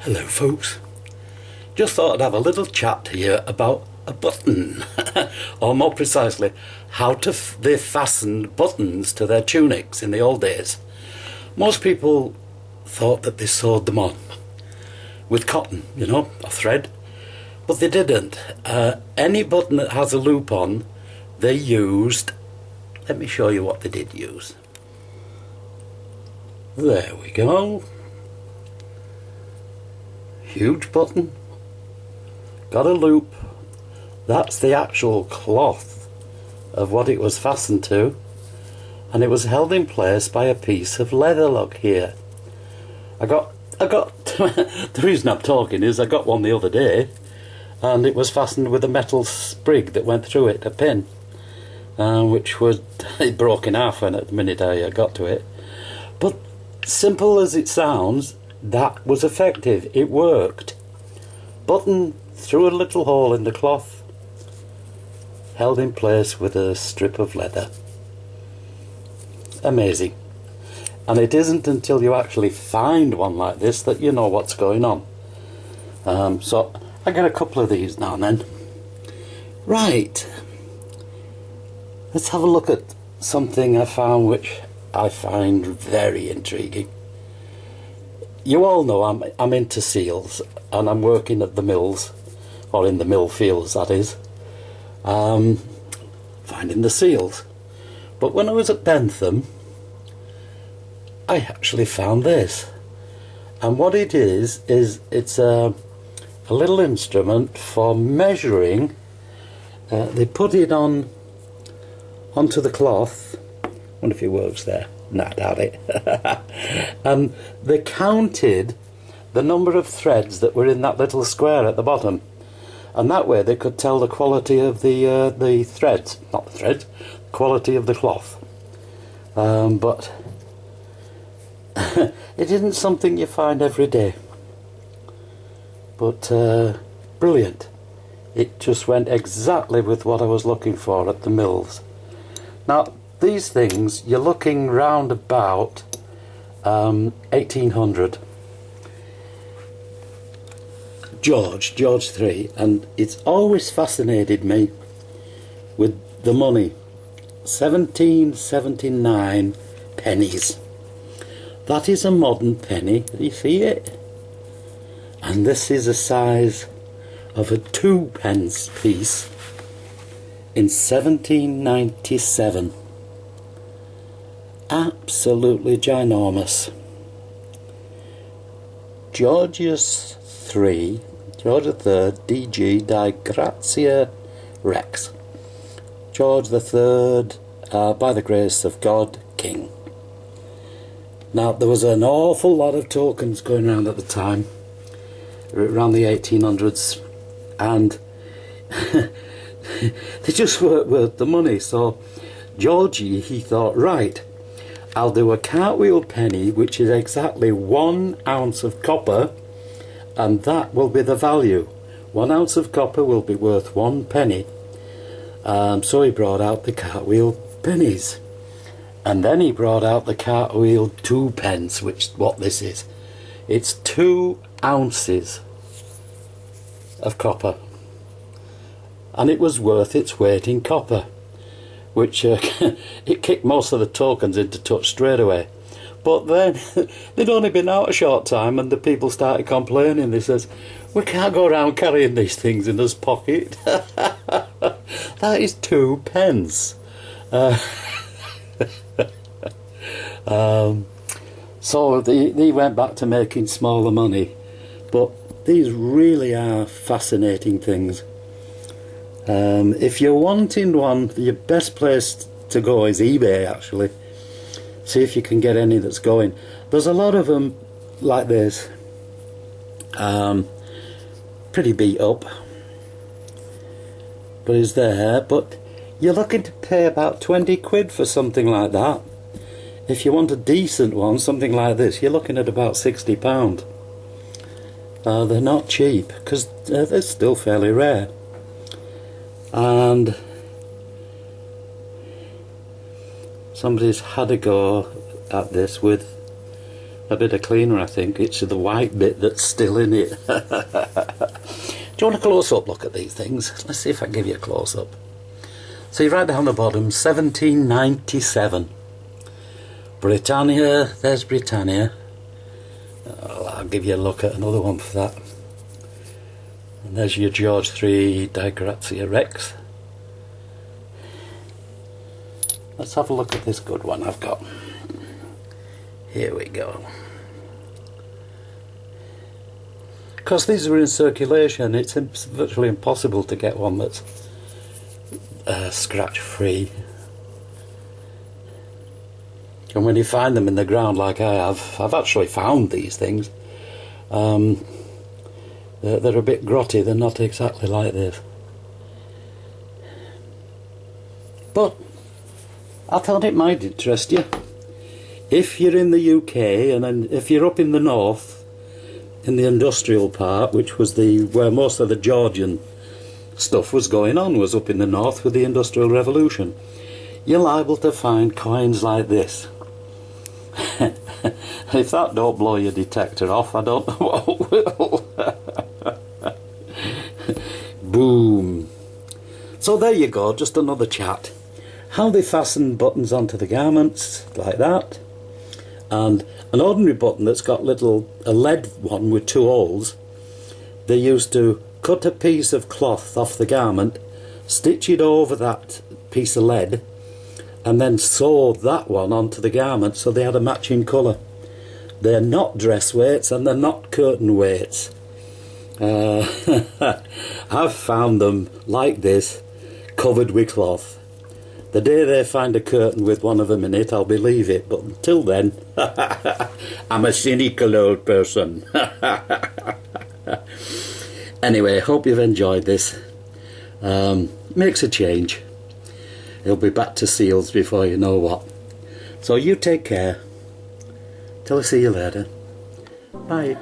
Hello folks, just thought I'd have a little chat to you about a button, or more precisely how they fastened buttons to their tunics in the old days. Most people thought that they sewed them on with cotton, you know, or thread, but they didn't. Any button that has a loop on, they used, let me show you what they did use. There we go. Huge button, got a loop, that's the actual cloth of what it was fastened to, and it was held in place by a piece of leather, look here. I got the reason I'm talking is I got one the other day, and it was fastened with a metal sprig that went through it, a pin, which was, it broke in half when at the minute I got to it. But simple as it sounds, that was effective. It worked. Button through a little hole in the cloth, held in place with a strip of leather. Amazing. And it isn't until you actually find one like this that you know what's going on. So I get a couple of these now and then. Right, let's have a look at something I found which I find very intriguing. You all know I'm into seals, and I'm working at the mills, or in the mill fields that is, finding the seals. But when I was at Bentham, I actually found this, and what it is it's a little instrument for measuring. They put it onto the cloth. I wonder if it works there. No, I doubt it. And they counted the number of threads that were in that little square at the bottom, and that way they could tell the quality of the threads, not the threads, quality of the cloth. But it isn't something you find every day. But brilliant. It just went exactly with what I was looking for at the mills. Now, these things, you're looking round about 1800. George III, and it's always fascinated me with the money. 1779 pennies. That is a modern penny. Do you see it? And this is the size of a 2p piece in 1797. Absolutely ginormous. George III, DG di Grazia Rex. George III, by the grace of God, King. Now, there was an awful lot of tokens going around at the time, around the 1800s, and they just weren't worth the money. So Georgie, he thought, right, I'll do a cartwheel penny, which is exactly 1 ounce of copper, and that will be the value. 1 ounce of copper will be worth 1 penny. So he brought out the cartwheel pennies, and then he brought out the cartwheel 2p, which what this is. It's 2 ounces of copper, and it was worth its weight in copper, which it kicked most of the tokens into touch straight away. But then they'd only been out a short time, and the people started complaining. They says, we can't go around carrying these things in his pocket. That is 2p. So they went back to making smaller money, but these really are fascinating things. If you're wanting one, your best place to go is eBay, actually. See if you can get any that's going. There's a lot of them like this, pretty beat up, but it's there. But you're looking to pay about 20 quid for something like that. If you want a decent one, something like this, you're looking at about £60. They're not cheap, because they're still fairly rare. And somebody's had a go at this with a bit of cleaner, I think. It's the white bit that's still in it. Do you want a close-up look at these things? Let's see if I can give you a close-up. See right down the bottom, 1797. Britannia, there's Britannia. Oh, I'll give you a look at another one for that. And there's your George III Di Grazia Rex. Let's have a look at this good one I've got. Here we go. Because these are in circulation, it's virtually impossible to get one that's scratch free. And when you find them in the ground like I have, I've actually found these things. They're a bit grotty, they're not exactly like this. But I thought it might interest you. If you're in the UK, and then if you're up in the north, in the industrial part, which was where most of the Georgian stuff was going on, was up in the north with the Industrial Revolution, you're liable to find coins like this. If that don't blow your detector off, I don't know what will. Boom. So there you go, just another chat. How they fasten buttons onto the garments, like that. And an ordinary button that's got a lead one with 2 holes, they used to cut a piece of cloth off the garment, stitch it over that piece of lead, and then sew that one onto the garment so they had a matching colour. They're not dress weights and they're not curtain weights. I've found them like this, covered with cloth. The day they find a curtain with one of them in it, I'll believe it, but until then, I'm a cynical old person. Anyway, hope you've enjoyed this. Makes a change. He'll be back to seals before you know what. So you take care. Till I see you later. Bye.